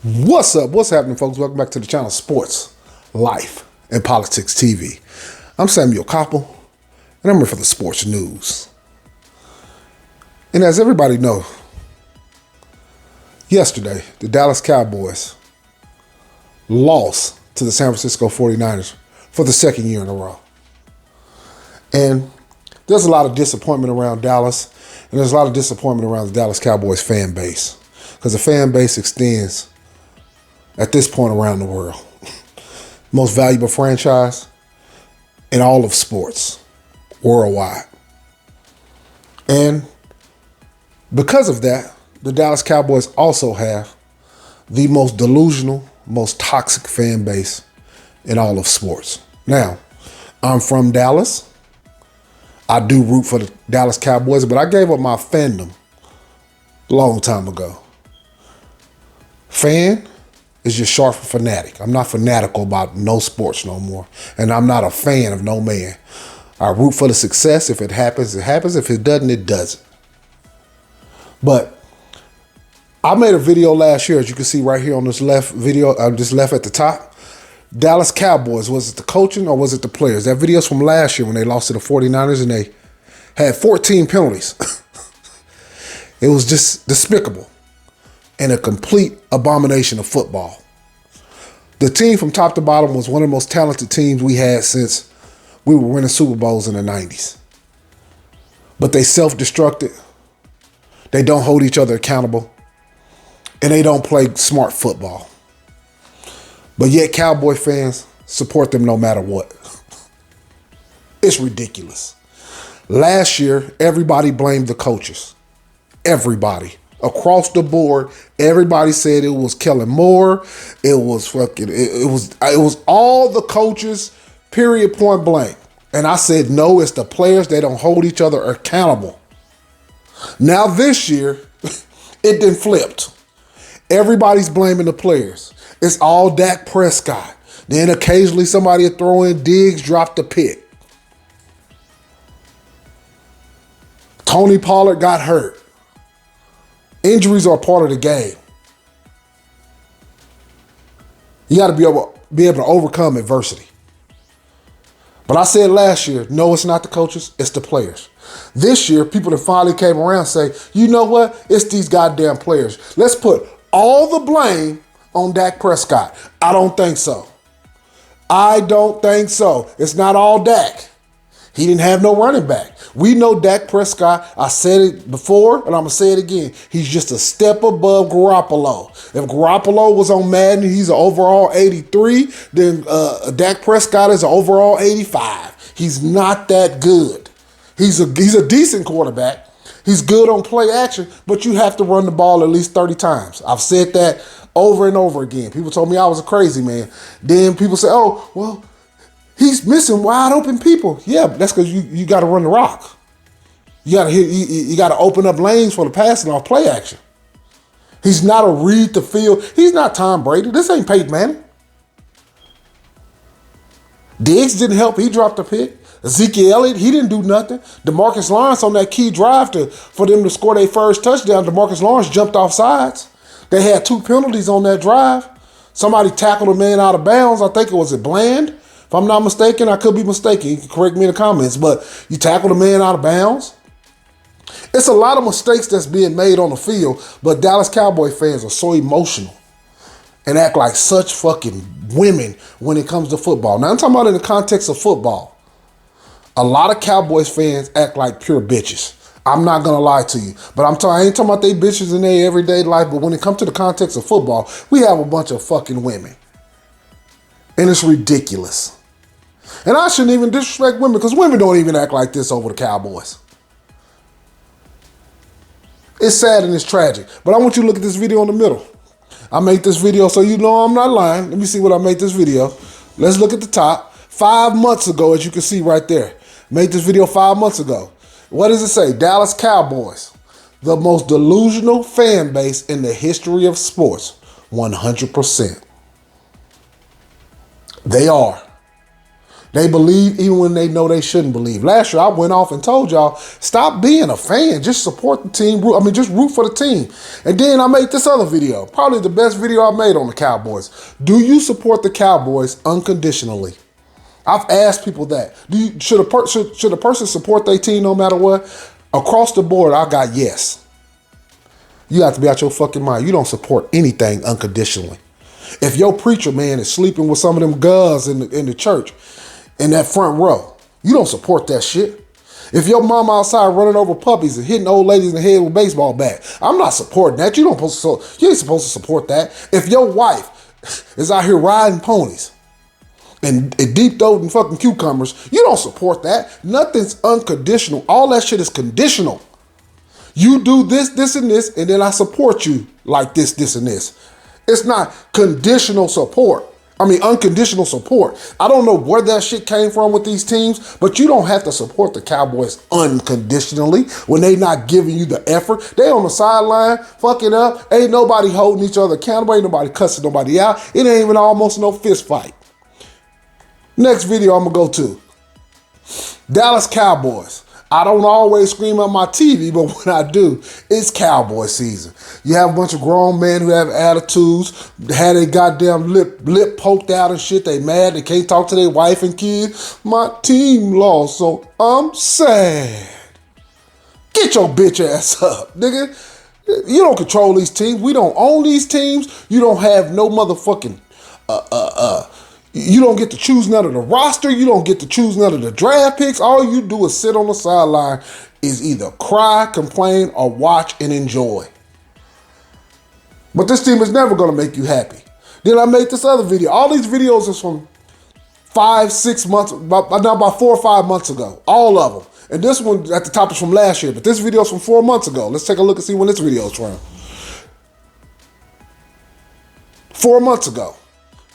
What's up? What's happening, folks? Welcome back to the channel Sports, Life, and Politics TV. I'm Samuel Koppel, and I'm here for the sports news. And as everybody knows, yesterday, the Dallas Cowboys lost to the San Francisco 49ers for the second year in a row. And there's a lot of disappointment around Dallas, and there's a lot of disappointment around the Dallas Cowboys fan base, because the fan base extends at this point around the world. Most valuable franchise in all of sports worldwide. And because of that, the Dallas Cowboys also have the most delusional, most toxic fan base in all of sports. Now, I'm from Dallas. I do root for the Dallas Cowboys, but I gave up my fandom a long time ago. Fan is just short for fanatic. I'm not fanatical about no sports no more. And I'm not a fan of no man. I root for the success. If it happens, it happens. If it doesn't, it doesn't. But I made a video last year, as you can see right here on this left video, just left at the top. Dallas Cowboys, was it the coaching or was it the players? That video's from last year when they lost to the 49ers and they had 14 penalties. It was just despicable and a complete abomination of football. The team from top to bottom was one of the most talented teams we had since we were winning Super Bowls in the 90s. But they self-destructed. They don't hold each other accountable. And they don't play smart football. But yet Cowboy fans support them no matter what. It's ridiculous. Last year, everybody blamed the coaches. Everybody. Across the board, everybody said it was Kellen Moore. It was all the coaches, period, point blank. And I said, no, it's the players. They don't hold each other accountable. Now this year, it then flipped. Everybody's blaming the players. It's all Dak Prescott. Then occasionally somebody will throw in Diggs, drop the pick. Tony Pollard got hurt. Injuries are part of the game. You got to be able to overcome adversity. But I said last year, no, it's not the coaches, it's the players. This year, people that finally came around and say, you know what? It's these goddamn players. Let's put all the blame on Dak Prescott. I don't think so. I don't think so. It's not all Dak. He didn't have no running back. We know Dak Prescott. I said it before, and I'm going to say it again. He's just a step above Garoppolo. If Garoppolo was on Madden, he's an overall 83, then Dak Prescott is an overall 85. He's not that good. He's a decent quarterback. He's good on play action, but you have to run the ball at least 30 times. I've said that over and over again. People told me I was a crazy man. Then people say, oh, well, he's missing wide open people. Yeah, but that's because you got to run the rock. You got to open up lanes for the passing off play action. He's not a read the field. He's not Tom Brady. This ain't Peyton Manning. Diggs didn't help. He dropped a pick. Ezekiel Elliott, he didn't do nothing. DeMarcus Lawrence on that key drive for them to score their first touchdown, DeMarcus Lawrence jumped off sides. They had 2 penalties on that drive. Somebody tackled a man out of bounds. I think it was Bland. If I'm not mistaken, I could be mistaken. You can correct me in the comments, but you tackled a man out of bounds. It's a lot of mistakes that's being made on the field, but Dallas Cowboy fans are so emotional and act like such fucking women when it comes to football. Now, I'm talking about in the context of football. A lot of Cowboys fans act like pure bitches. I'm not going to lie to you. But I ain't talking about they bitches in their everyday life, but when it comes to the context of football, we have a bunch of fucking women. And it's ridiculous. And I shouldn't even disrespect women because women don't even act like this over the Cowboys. It's sad and it's tragic. But I want you to look at this video in the middle. I made this video so you know I'm not lying. Let me see what I made this video. Let's look at the top. 5 months ago, as you can see right there. Made this video 5 months ago. What does it say? Dallas Cowboys, the most delusional fan base in the history of sports. 100%. They are. They believe even when they know they shouldn't believe. Last year, I went off and told y'all, stop being a fan. Just support the team. Just root for the team. And then I made this other video. Probably the best video I made on the Cowboys. Do you support the Cowboys unconditionally? I've asked people that. Should a person support their team no matter what? Across the board, I got yes. You have to be out your fucking mind. You don't support anything unconditionally. If your preacher man is sleeping with some of them guys in the church, in that front row, you don't support that shit. If your mom outside running over puppies and hitting old ladies in the head with a baseball bat, I'm not supporting that. You ain't supposed to support that. If your wife is out here riding ponies and deep-throating fucking cucumbers, you don't support that. Nothing's unconditional. All that shit is conditional. You do this, this, and this, and then I support you like this, this, and this. It's not conditional support. Unconditional support. I don't know where that shit came from with these teams, but you don't have to support the Cowboys unconditionally when they not giving you the effort. They on the sideline, fucking up. Ain't nobody holding each other accountable. Ain't nobody cussing nobody out. It ain't even almost no fist fight. Next video I'm going to go to. Dallas Cowboys. I don't always scream at my TV, but when I do, it's Cowboy season. You have a bunch of grown men who have attitudes, had their goddamn lip poked out and shit. They mad, they can't talk to their wife and kids. My team lost, so I'm sad. Get your bitch ass up, nigga. You don't control these teams. We don't own these teams. You don't have no motherfucking you don't get to choose none of the roster. You don't get to choose none of the draft picks. All you do is sit on the sideline, is either cry, complain, or watch and enjoy. But this team is never going to make you happy. Then I made this other video. All these videos is from 5-6 months, about 4 or 5 months ago. All of them. And this one at the top is from last year, but this video is from 4 months ago. Let's take a look and see when this video is from. 4 months ago.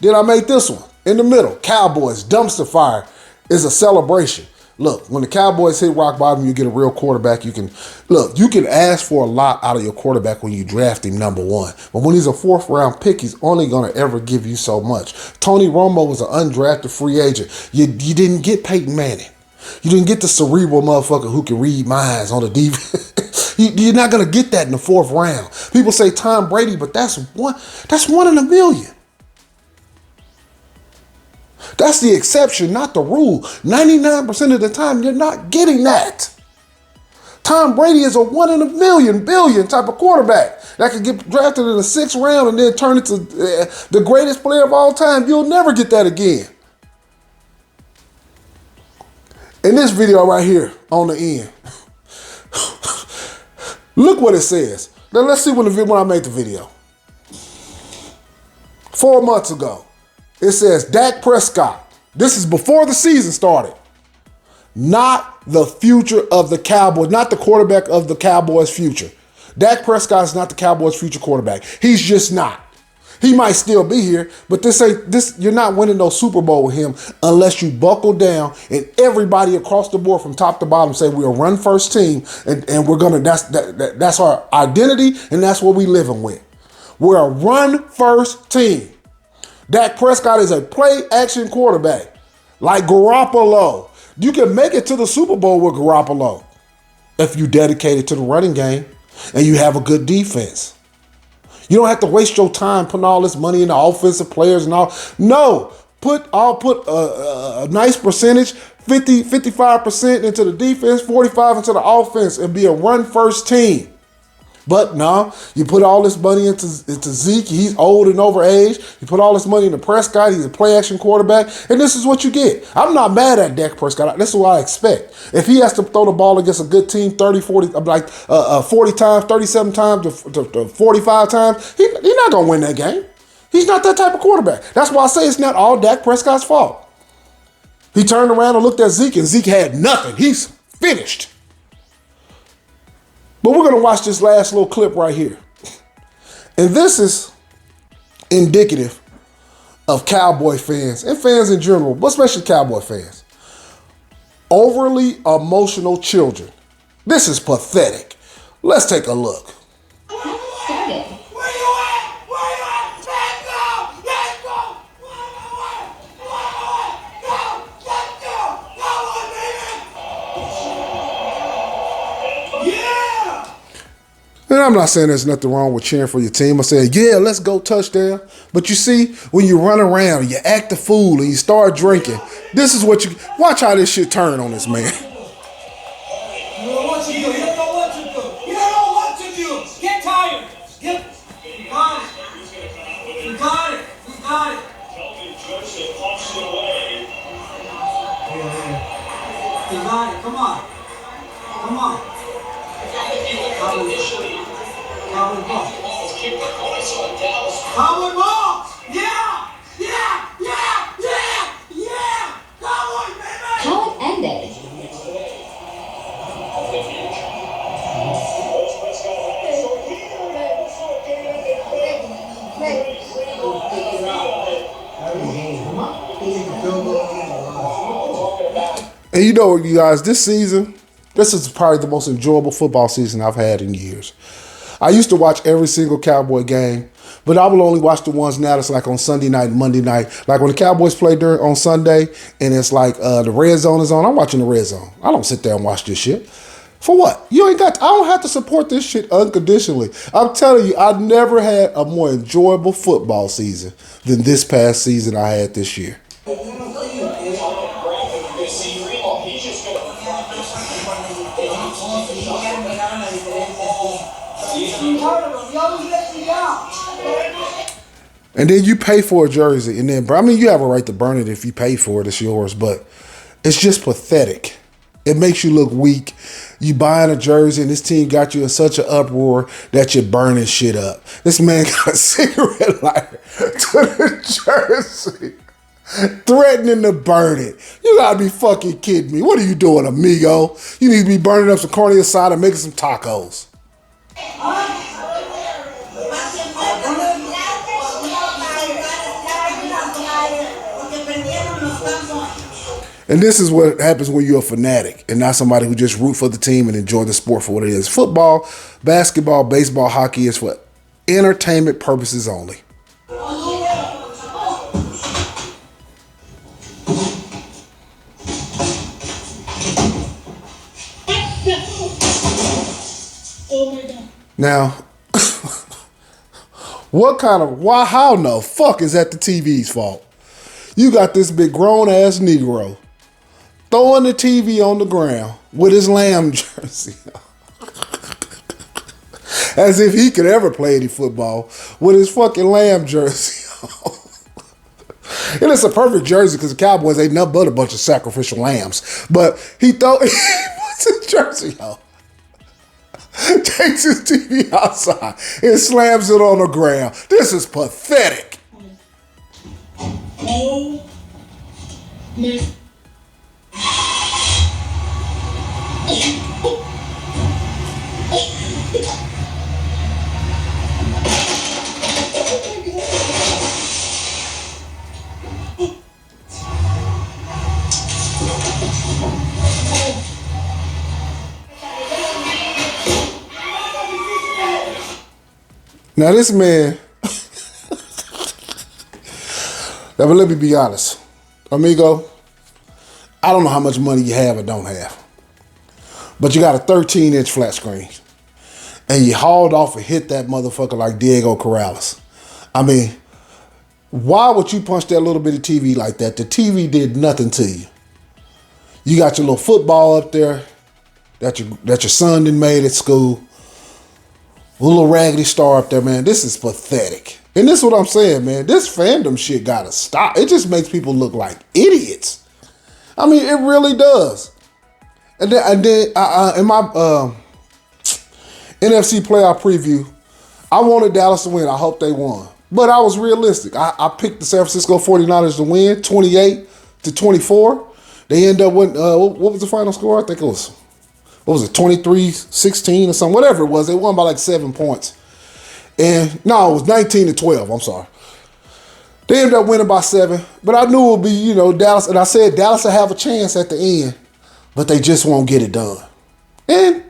Then I made this one. In the middle, Cowboys, dumpster fire is a celebration. Look, when the Cowboys hit rock bottom, you get a real quarterback. You can ask for a lot out of your quarterback when you draft him number one. But when he's a 4th round pick, he's only going to ever give you so much. Tony Romo was an undrafted free agent. You didn't get Peyton Manning. You didn't get the cerebral motherfucker who can read minds on the defense. You're not going to get that in the 4th round. People say Tom Brady, but that's one in a million. That's the exception, not the rule. 99% of the time, you're not getting that. Tom Brady is a 1 in a million, billion type of quarterback that could get drafted in the 6th round and then turn into the greatest player of all time. You'll never get that again. In this video right here on the end, look what it says. Now let's see when I made the video. 4 months ago. It says Dak Prescott. This is before the season started. Not the future of the Cowboys, not the quarterback of the Cowboys' future. Dak Prescott is not the Cowboys' future quarterback. He's just not. He might still be here, but you're not winning no Super Bowl with him unless you buckle down and everybody across the board from top to bottom say we're a run first team and we're gonna that's our identity and that's what we living with. We're a run first team. Dak Prescott is a play-action quarterback, like Garoppolo. You can make it to the Super Bowl with Garoppolo if you dedicate it to the running game and you have a good defense. You don't have to waste your time putting all this money into offensive players and all. No, I'll put a nice percentage, 55% into the defense, 45% into the offense, and be a run-first team. But no, you put all this money into Zeke. He's old and overage. You put all this money into Prescott. He's a play-action quarterback. And this is what you get. I'm not mad at Dak Prescott. This is what I expect. If he has to throw the ball against a good team 40 times, 37 times to 45 times, he's not going to win that game. He's not that type of quarterback. That's why I say it's not all Dak Prescott's fault. He turned around and looked at Zeke, and Zeke had nothing. He's finished. But we're going to watch this last little clip right here. And this is indicative of Cowboy fans and fans in general, but especially Cowboy fans. Overly emotional children. This is pathetic. Let's take a look. I'm not saying there's nothing wrong with cheering for your team. I'm saying, yeah, let's go touchdown. But you see, when you run around, you act a fool, and you start drinking, this is what you... Watch how this shit turn on this man. You don't know what to do. You don't know what to do. You don't know what to do. Get tired. You got it. You got it. You got it. You got it. Come on. Come on. Cowboy ball. Cowboy ball. Yeah. Yeah. Yeah. Yeah. Yeah. Cowboy, baby. How it ended. And you know, you guys, this season, this is probably the most enjoyable football season I've had in years. I used to watch every single Cowboy game, but I will only watch the ones now that's like on Sunday night and Monday night. Like when the Cowboys play on Sunday and it's like the red zone is on, I'm watching the red zone. I don't sit there and watch this shit. For what? I don't have to support this shit unconditionally. I'm telling you, I never had a more enjoyable football season than this past season I had this year. And then you pay for a jersey, and then, I mean, you have a right to burn it if you pay for it, it's yours, but it's just pathetic. It makes you look weak. You buying a jersey, and this team got you in such an uproar that you're burning shit up. This man got a cigarette lighter to the jersey, threatening to burn it. You gotta be fucking kidding me. What are you doing, amigo? You need to be burning up some carne asada and making some tacos. And this is what happens when you're a fanatic and not somebody who just root for the team and enjoy the sport for what it is. Football, basketball, baseball, hockey is for entertainment purposes only. Now, how in the fuck is that the TV's fault? You got this big grown-ass Negro throwing the TV on the ground with his Lamb jersey on. As if he could ever play any football with his fucking Lamb jersey on. And it's a perfect jersey because the Cowboys ain't nothing but a bunch of sacrificial lambs. But he puts his jersey on, takes his TV outside, and slams it on the ground. This is pathetic. Oh, my. Now this man, now but let me be honest, amigo, I don't know how much money you have or don't have, but you got a 13-inch flat screen, and you hauled off and hit that motherfucker like Diego Corrales. I mean, why would you punch that little bitty TV like that? The TV did nothing to you. You got your little football up there that your son done made at school. A little raggedy star up there, man. This is pathetic. And this is what I'm saying, man. This fandom shit gotta stop. It just makes people look like idiots. I mean, it really does. And then in my NFC playoff preview, I wanted Dallas to win. I hope they won. But I was realistic. I picked the San Francisco 49ers to win, 28-24. They end up with, what was the final score? I think it was, 23-16 or something, whatever it was. They won by like 7 points. And no, it was 19-12. I'm sorry. They ended up winning by 7. But I knew it would be, Dallas. And I said Dallas will have a chance at the end, but they just won't get it done. And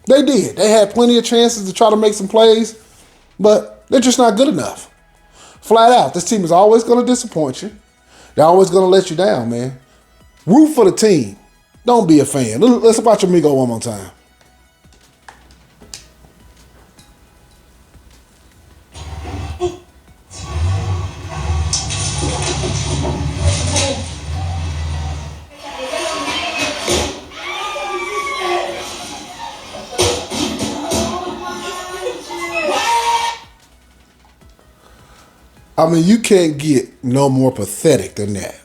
they did. They had plenty of chances to try to make some plays, but they're just not good enough. Flat out, this team is always going to disappoint you. They're always going to let you down, man. Root for the team. Don't be a fan. Let's watch Amigo one more time. I mean, you can't get no more pathetic than that.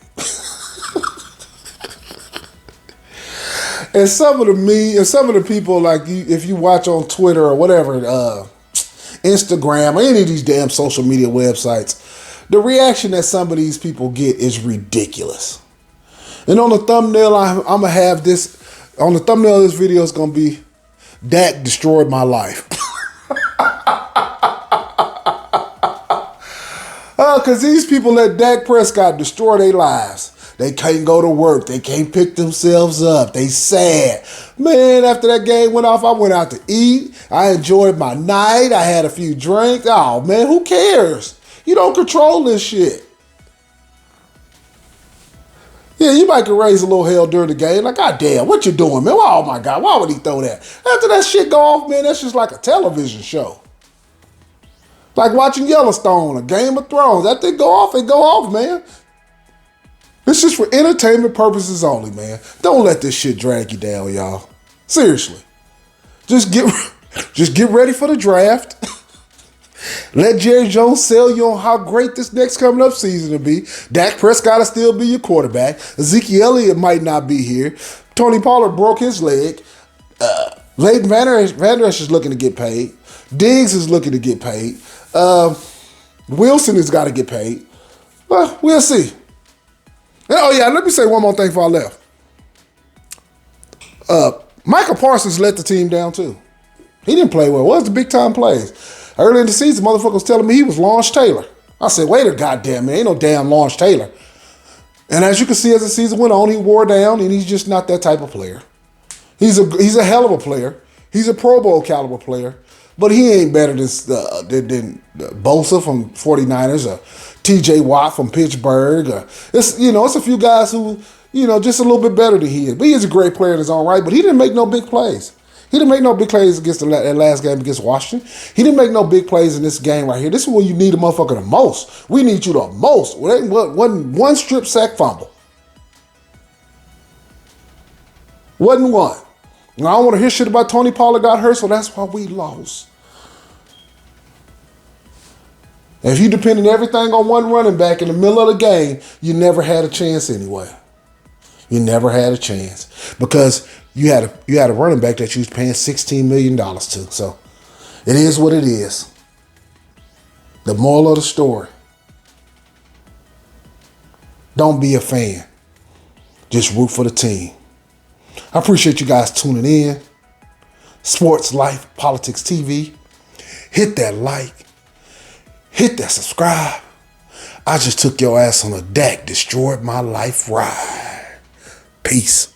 And some of the people, like you, if you watch on Twitter or whatever, Instagram or any of these damn social media websites, the reaction that some of these people get is ridiculous. And on the thumbnail, I'm gonna have this. On the thumbnail of this video is gonna be, Dak destroyed my life. Because these people let Dak Prescott destroy their lives. They can't go to work. They can't pick themselves up. They sad. Man, after that game went off, I went out to eat. I enjoyed my night. I had a few drinks. Oh, man, who cares? You don't control this shit. Yeah, you might can raise a little hell during the game. Like, God damn, what you doing, man? Oh, my God, why would he throw that? After that shit go off, man, that's just like a television show. Like watching Yellowstone or Game of Thrones. That thing go off, it go off, man. It's just for entertainment purposes only, man. Don't let this shit drag you down, y'all. Seriously. Just get ready for the draft. Let Jerry Jones sell you on how great this next coming up season will be. Dak Prescott will still be your quarterback. Ezekiel Elliott might not be here. Tony Pollard broke his leg. Leighton Van Der Esch is looking to get paid. Diggs is looking to get paid. Wilson has got to get paid. Well, we'll see. And, oh, yeah, let me say one more thing before I left. Michael Parsons let the team down, too. He didn't play well. What was the big-time plays? Early in the season, motherfucker was telling me he was Lawrence Taylor. I said, wait a goddamn minute. Ain't no damn Lawrence Taylor. And as you can see, as the season went on, he wore down, and he's just not that type of player. He's a hell of a player. He's a Pro Bowl caliber player. But he ain't better than Bosa from 49ers or T.J. Watt from Pittsburgh. It's a few guys who, just a little bit better than he is. But he is a great player in his own right, but he didn't make no big plays. He didn't make no big plays against that last game against Washington. He didn't make no big plays in this game right here. This is where you need a motherfucker the most. We need you the most. Wasn't one strip sack fumble. Wasn't one. I don't want to hear shit about Tony Pollard got hurt, so that's why we lost. If you depended everything on one running back in the middle of the game, you never had a chance anyway. You never had a chance because you had a running back that you was paying $16 million to. So it is what it is. The moral of the story: don't be a fan. Just root for the team. I appreciate you guys tuning in. Sports Life Politics TV. Hit that like. Hit that subscribe. I just took your ass on a Dak destroyed my life ride. Peace.